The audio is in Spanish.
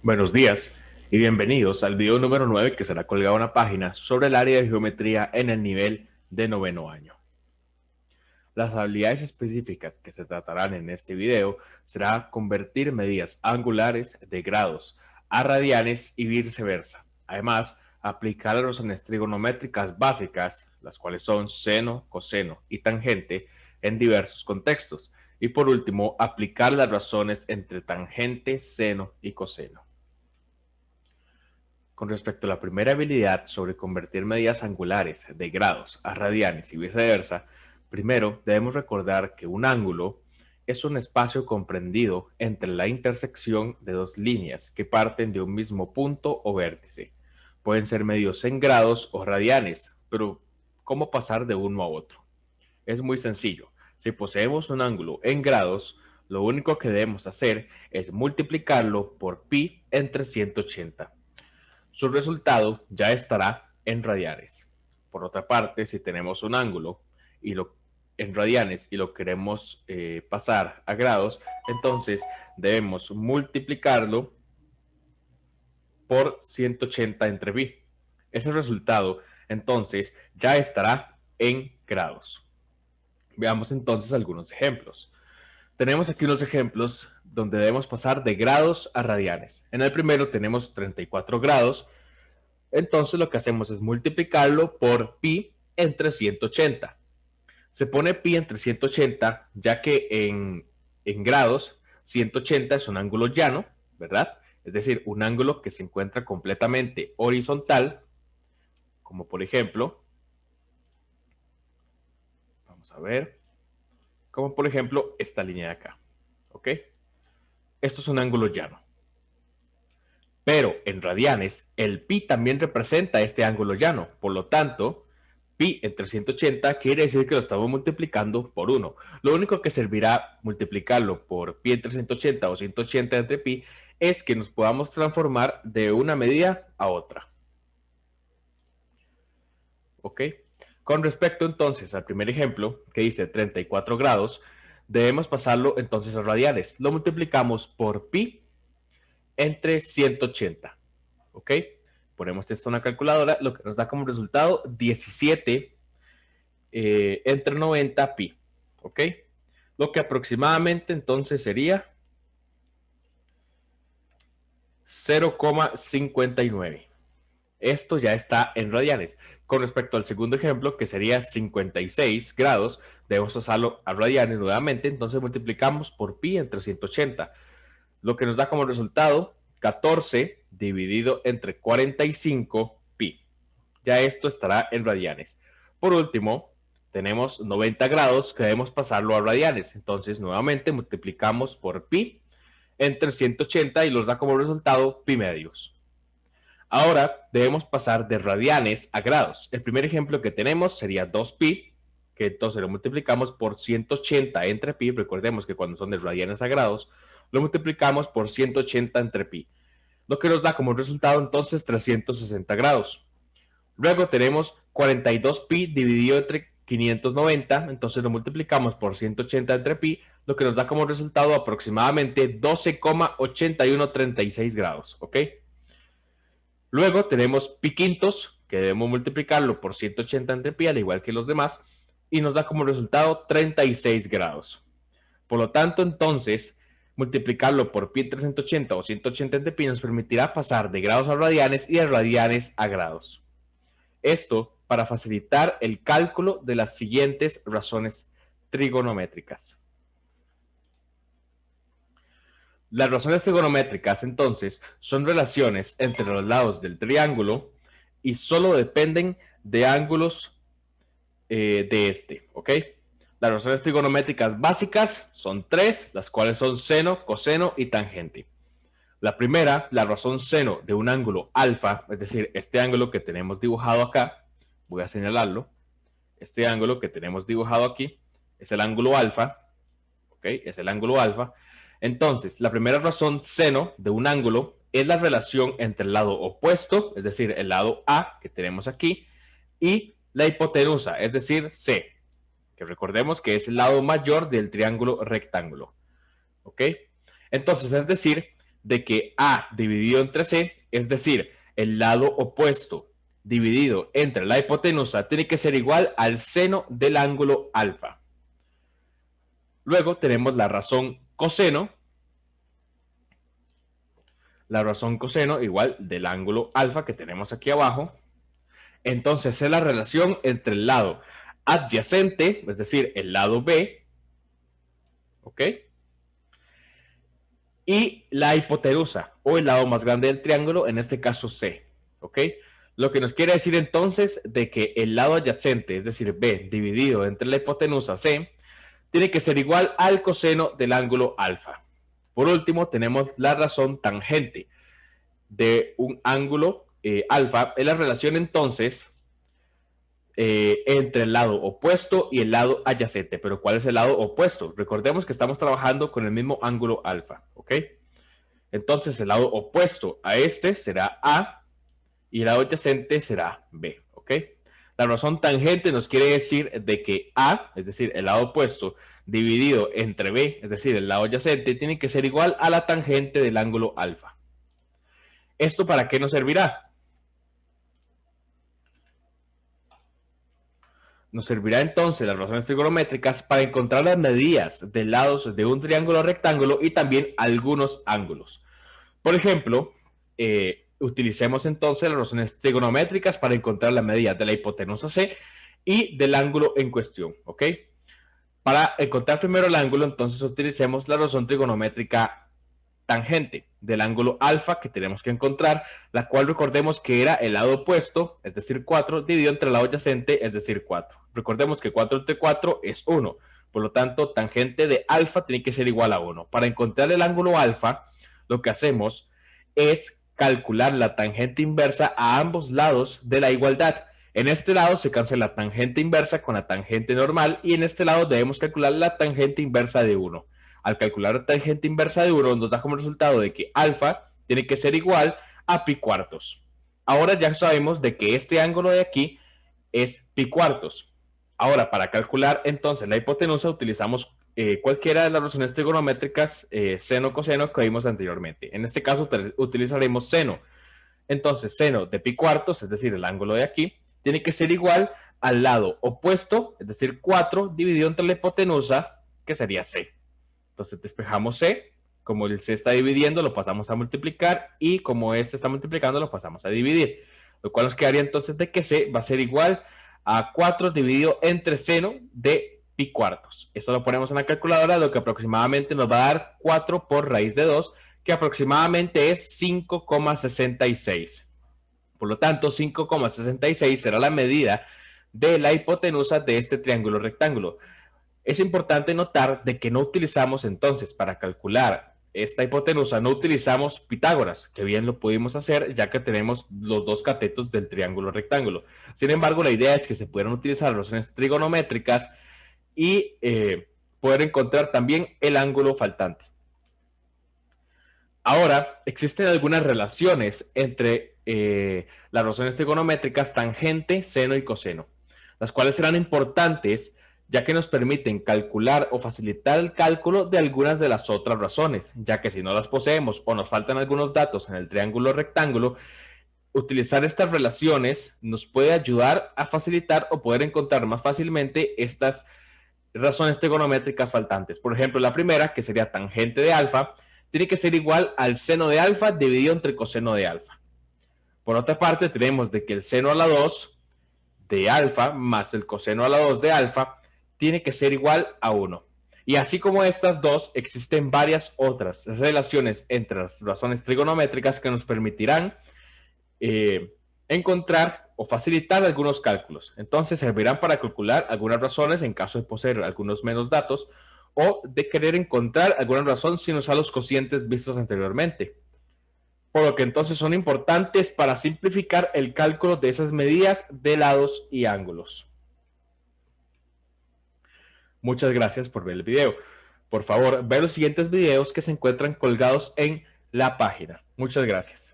Buenos días y bienvenidos al video número 9 que será colgado en una página sobre el área de geometría en el nivel de noveno año. Las habilidades específicas que se tratarán en este video será convertir medidas angulares de grados a radianes y viceversa. Además, aplicar las razones trigonométricas básicas, las cuales son seno, coseno y tangente, en diversos contextos. Y por último, aplicar las razones entre tangente, seno y coseno. Con respecto a la primera habilidad sobre convertir medidas angulares de grados a radianes y viceversa, primero debemos recordar que un ángulo es un espacio comprendido entre la intersección de dos líneas que parten de un mismo punto o vértice. Pueden ser medidos en grados o radianes, pero ¿cómo pasar de uno a otro? Es muy sencillo. Si poseemos un ángulo en grados, lo único que debemos hacer es multiplicarlo por pi entre 180. Su resultado ya estará en radianes. Por otra parte, si tenemos un ángulo y en radianes y lo queremos pasar a grados, entonces debemos multiplicarlo por 180 entre pi. Ese resultado entonces ya estará en grados. Veamos entonces algunos ejemplos. Tenemos aquí unos ejemplos donde debemos pasar de grados a radianes. En el primero tenemos 34 grados. Entonces lo que hacemos es multiplicarlo por pi entre 180. Se pone pi entre 180 ya que en grados 180 es un ángulo llano, ¿verdad? Es decir, un ángulo que se encuentra completamente horizontal, como por ejemplo, vamos a ver, como por ejemplo esta línea de acá, ¿ok? Esto es un ángulo llano. Pero en radianes, el pi también representa este ángulo llano. Por lo tanto, pi entre 180 quiere decir que lo estamos multiplicando por 1. Lo único que servirá multiplicarlo por pi entre 180 o 180 entre pi es que nos podamos transformar de una medida a otra. ¿Ok? Con respecto entonces al primer ejemplo, que dice 34 grados, debemos pasarlo entonces a radianes. Lo multiplicamos por pi entre 180. ¿Ok? Ponemos esto en una calculadora, lo que nos da como resultado 17 entre 90 pi. ¿Ok? Lo que aproximadamente entonces sería 0,59. Esto ya está en radianes. Con respecto al segundo ejemplo, que sería 56 grados, debemos pasarlo a radianes nuevamente, entonces multiplicamos por pi entre 180, lo que nos da como resultado 14 dividido entre 45 pi. Ya esto estará en radianes. Por último, tenemos 90 grados que debemos pasarlo a radianes. Entonces, nuevamente multiplicamos por pi entre 180 y nos da como resultado pi medios. Ahora debemos pasar de radianes a grados. El primer ejemplo que tenemos sería 2pi, que entonces lo multiplicamos por 180 entre pi. Recordemos que cuando son de radianes a grados, lo multiplicamos por 180 entre pi, lo que nos da como resultado entonces 360 grados. Luego tenemos 42pi dividido entre 590, entonces lo multiplicamos por 180 entre pi, lo que nos da como resultado aproximadamente 12,8136 grados, ¿ok? Luego tenemos pi quintos, que debemos multiplicarlo por 180 entre pi, al igual que los demás, y nos da como resultado 36 grados. Por lo tanto, entonces, multiplicarlo por pi entre 180 o 180 entre pi nos permitirá pasar de grados a radianes y de radianes a grados. Esto para facilitar el cálculo de las siguientes razones trigonométricas. Las razones trigonométricas, entonces, son relaciones entre los lados del triángulo y solo dependen de ángulos de este, ¿ok? Las razones trigonométricas básicas son tres, las cuales son seno, coseno y tangente. La primera, la razón seno de un ángulo alfa, es decir, este ángulo que tenemos dibujado acá, voy a señalarlo, este ángulo que tenemos dibujado aquí, es el ángulo alfa, ¿ok? Es el ángulo alfa. Entonces, la primera razón seno de un ángulo es la relación entre el lado opuesto, es decir, el lado A que tenemos aquí, y la hipotenusa, es decir, C, que recordemos que es el lado mayor del triángulo rectángulo. ¿Ok? Entonces, es decir, de que A dividido entre C, es decir, el lado opuesto dividido entre la hipotenusa, tiene que ser igual al seno del ángulo alfa. Luego tenemos la razón coseno. La razón coseno igual del ángulo alfa que tenemos aquí abajo. Entonces es la relación entre el lado adyacente, es decir, el lado B, ¿ok? Y la hipotenusa, o el lado más grande del triángulo, en este caso C, ¿ok? Lo que nos quiere decir entonces de que el lado adyacente, es decir, B, dividido entre la hipotenusa C, tiene que ser igual al coseno del ángulo alfa. Por último, tenemos la razón tangente de un ángulo alfa. Es la relación entonces entre el lado opuesto y el lado adyacente. Pero ¿cuál es el lado opuesto? Recordemos que estamos trabajando con el mismo ángulo alfa, ¿ok? Entonces el lado opuesto a este será A y el lado adyacente será B, ¿ok? La razón tangente nos quiere decir de que A, es decir, el lado opuesto, dividido entre B, es decir, el lado adyacente, tiene que ser igual a la tangente del ángulo alfa. ¿Esto para qué nos servirá? Nos servirá entonces las relaciones trigonométricas para encontrar las medidas de lados de un triángulo rectángulo y también algunos ángulos. Por ejemplo, utilicemos entonces las relaciones trigonométricas para encontrar la medida de la hipotenusa C y del ángulo en cuestión, ¿ok? Para encontrar primero el ángulo, entonces utilicemos la razón trigonométrica tangente del ángulo alfa que tenemos que encontrar, la cual recordemos que era el lado opuesto, es decir, 4, dividido entre el lado adyacente, es decir, 4. Recordemos que 4 entre 4 es 1. Por lo tanto, tangente de alfa tiene que ser igual a 1. Para encontrar el ángulo alfa, lo que hacemos es calcular la tangente inversa a ambos lados de la igualdad. En este lado se cancela la tangente inversa con la tangente normal y en este lado debemos calcular la tangente inversa de 1. Al calcular la tangente inversa de 1 nos da como resultado de que alfa tiene que ser igual a pi cuartos. Ahora ya sabemos de que este ángulo de aquí es pi cuartos. Ahora, para calcular entonces la hipotenusa utilizamos cualquiera de las relaciones trigonométricas seno coseno que vimos anteriormente. En este caso utilizaremos seno. Entonces, seno de pi cuartos, es decir, el ángulo de aquí, tiene que ser igual al lado opuesto, es decir, 4 dividido entre la hipotenusa, que sería c. Entonces despejamos c, como el c está dividiendo, lo pasamos a multiplicar, y como este está multiplicando, lo pasamos a dividir. Lo cual nos quedaría entonces de que c va a ser igual a 4 dividido entre seno de pi cuartos. Esto lo ponemos en la calculadora, lo que aproximadamente nos va a dar 4 por raíz de 2, que aproximadamente es 5,66. Por lo tanto, 5,66 será la medida de la hipotenusa de este triángulo rectángulo. Es importante notar de que no utilizamos entonces para calcular esta hipotenusa, no utilizamos Pitágoras, que bien lo pudimos hacer ya que tenemos los dos catetos del triángulo rectángulo. Sin embargo, la idea es que se puedan utilizar relaciones trigonométricas y poder encontrar también el ángulo faltante. Ahora, existen algunas relaciones entre las relaciones trigonométricas tangente, seno y coseno, las cuales serán importantes ya que nos permiten calcular o facilitar el cálculo de algunas de las otras razones, ya que si no las poseemos o nos faltan algunos datos en el triángulo rectángulo, utilizar estas relaciones nos puede ayudar a facilitar o poder encontrar más fácilmente estas razones trigonométricas faltantes. Por ejemplo, la primera, que sería tangente de alfa, tiene que ser igual al seno de alfa dividido entre coseno de alfa. Por otra parte, tenemos de que el seno a la 2 de alfa más el coseno a la 2 de alfa tiene que ser igual a 1. Y así como estas dos, existen varias otras relaciones entre las razones trigonométricas que nos permitirán encontrar o facilitar algunos cálculos. Entonces servirán para calcular algunas razones en caso de poseer algunos menos datos o de querer encontrar alguna razón sin usar los cocientes vistos anteriormente. Por lo que entonces son importantes para simplificar el cálculo de esas medidas de lados y ángulos. Muchas gracias por ver el video. Por favor, ve los siguientes videos que se encuentran colgados en la página. Muchas gracias.